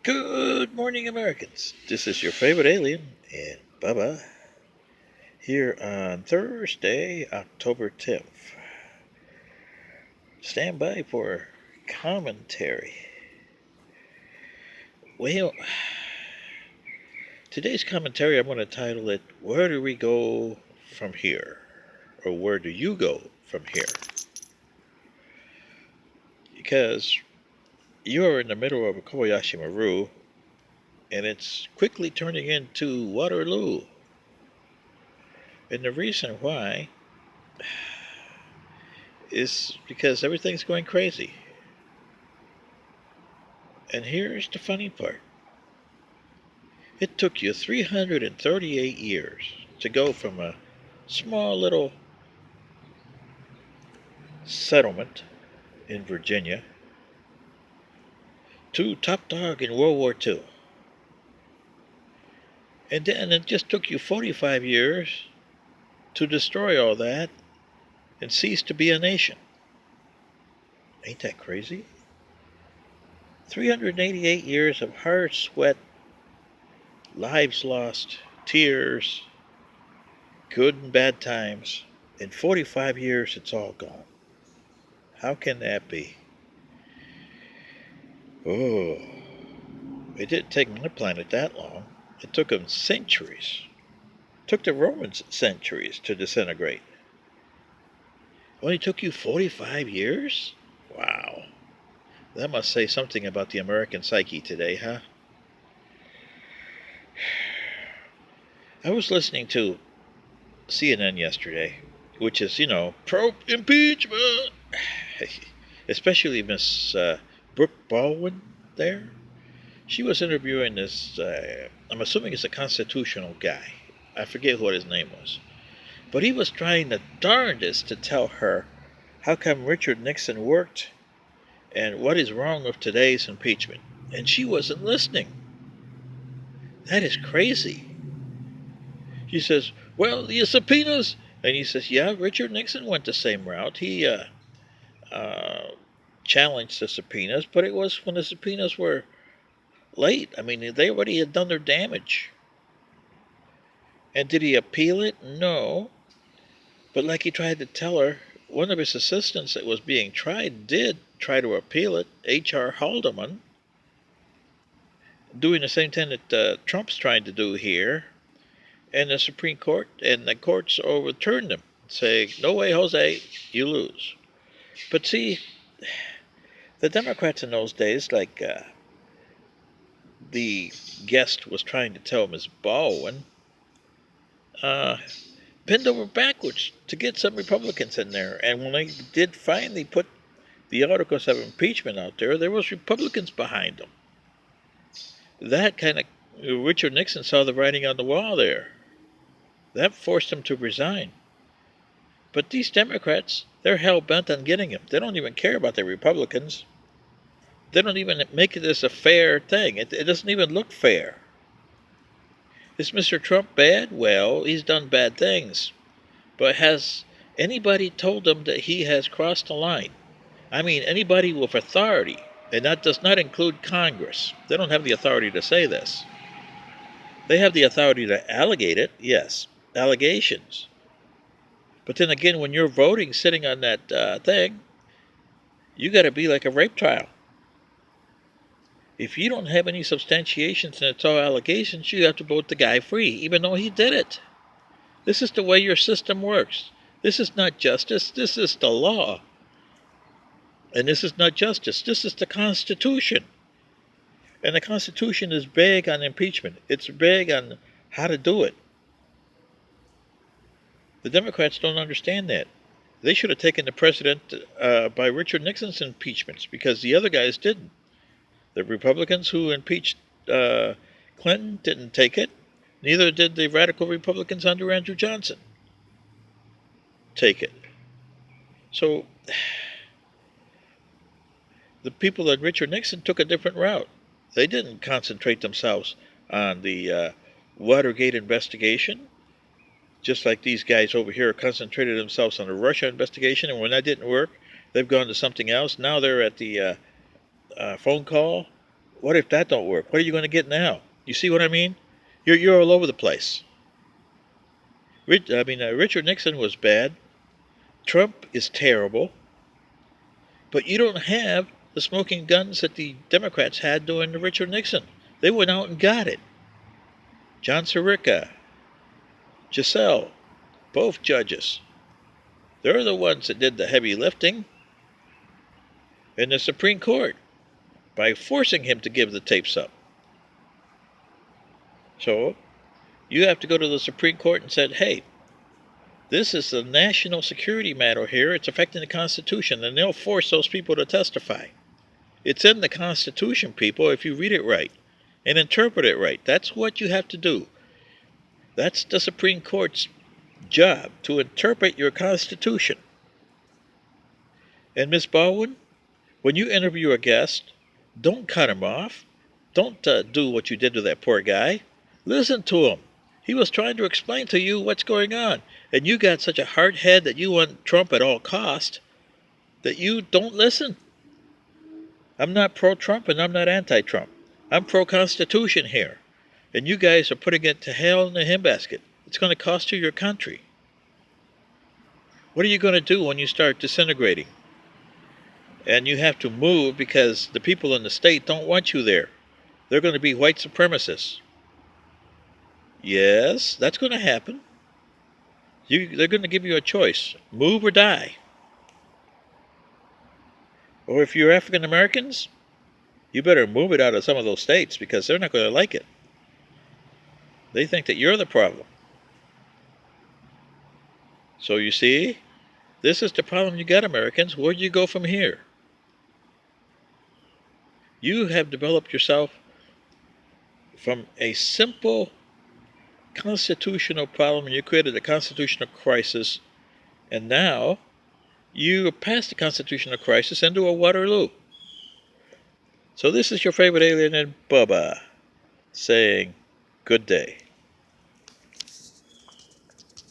Good morning, Americans. This is your favorite alien, and Bubba, here on Thursday, October 10th. Stand by for commentary. Well, today's commentary, I'm going to title it, Where Do We Go From Here? Or Where Do You Go From Here? Because you are in the middle of a Kobayashi Maru, and it's quickly turning into Waterloo. And the reason why is because everything's going crazy. And here's the funny part. It took you 338 years to go from a small little settlement in Virginia to top dog in World War II. And then it just took you 45 years to destroy all that and cease to be a nation. Ain't that crazy? 388 years of hard sweat, lives lost, tears, good and bad times. In 45 years, it's all gone. How can that be? Oh, it didn't take my planet that long. It took them centuries. It took the Romans centuries to disintegrate. Only took you 45 years? Wow. That must say something about the American psyche today, huh? I was listening to CNN yesterday, which is, pro-impeachment. Especially Miss Brooke Baldwin there. She was interviewing this, I'm assuming it's a constitutional guy. I forget what his name was. But he was trying the darndest to tell her how come Richard Nixon worked and what is wrong with today's impeachment. And she wasn't listening. That is crazy. She says, well, the subpoenas. And he says, yeah, Richard Nixon went the same route. He challenged the subpoenas, but it was when the subpoenas were late. I mean, they already had done their damage. And did he appeal it? No. But like he tried to tell her, one of his assistants that was being tried did try to appeal it, H.R. Haldeman, doing the same thing that Trump's trying to do here. And the Supreme Court and the courts overturned them, saying, no way, Jose, you lose. But see, the Democrats in those days, like the guest was trying to tell Ms. Baldwin, bend over backwards to get some Republicans in there. And when they did finally put the articles of impeachment out there was Republicans behind them. That kind of, Richard Nixon saw the writing on the wall there. That forced him to resign. But these Democrats, they're hell-bent on getting him. They don't even care about the Republicans. They don't even make this a fair thing. It doesn't even look fair. Is Mr. Trump bad? Well, he's done bad things. But has anybody told him that he has crossed the line? I mean, anybody with authority, and that does not include Congress. They don't have the authority to say this. They have the authority to allegate it, yes, allegations. But then again, when you're voting, sitting on that thing, you got to be like a rape trial. If you don't have any substantiations and it's all allegations, you have to vote the guy free, even though he did it. This is the way your system works. This is not justice. This is the law. And this is not justice. This is the Constitution. And the Constitution is big on impeachment. It's big on how to do it. The Democrats don't understand that. They should have taken the precedent by Richard Nixon's impeachments because the other guys didn't. The Republicans who impeached Clinton didn't take it. Neither did the radical Republicans under Andrew Johnson take it. So the people at Richard Nixon took a different route. They didn't concentrate themselves on the Watergate investigation, just like these guys over here concentrated themselves on the Russia investigation, and when that didn't work, they've gone to something else. Now they're at the phone call What if that don't work? What are you going to get now? You see what I mean? You're all over the place. Richard Nixon was bad. Trump is terrible. But you don't have the smoking guns that the Democrats had during the Richard Nixon. They went out and got it. John Sirica, Giselle, both judges. They're the ones that did the heavy lifting in the Supreme Court by forcing him to give the tapes up. So you have to go to the Supreme Court and say, hey, this is a national security matter here. It's affecting the Constitution, and they'll force those people to testify. It's in the Constitution, people, if you read it right and interpret it right. That's what you have to do. That's the Supreme Court's job, to interpret your Constitution. And Miss Baldwin, when you interview a guest, don't cut him off. Don't do what you did to that poor guy. Listen to him. He was trying to explain to you what's going on. And you got such a hard head that you want Trump at all cost that you don't listen. I'm not pro-Trump and I'm not anti-Trump. I'm pro-Constitution here. And you guys are putting it to hell in the handbasket. It's going to cost you your country. What are you going to do when you start disintegrating? And you have to move because the people in the state don't want you there. They're going to be white supremacists. Yes, that's going to happen. They're going to give you a choice. Move or die. Or if you're African Americans, you better move it out of some of those states because they're not going to like it. They think that you're the problem. So you see, this is the problem you got, Americans. Where do you go from here? You have developed yourself from a simple constitutional problem, and you created a constitutional crisis, and now you are past the constitutional crisis into a Waterloo. So this is your favorite alien, Bubba, saying good day.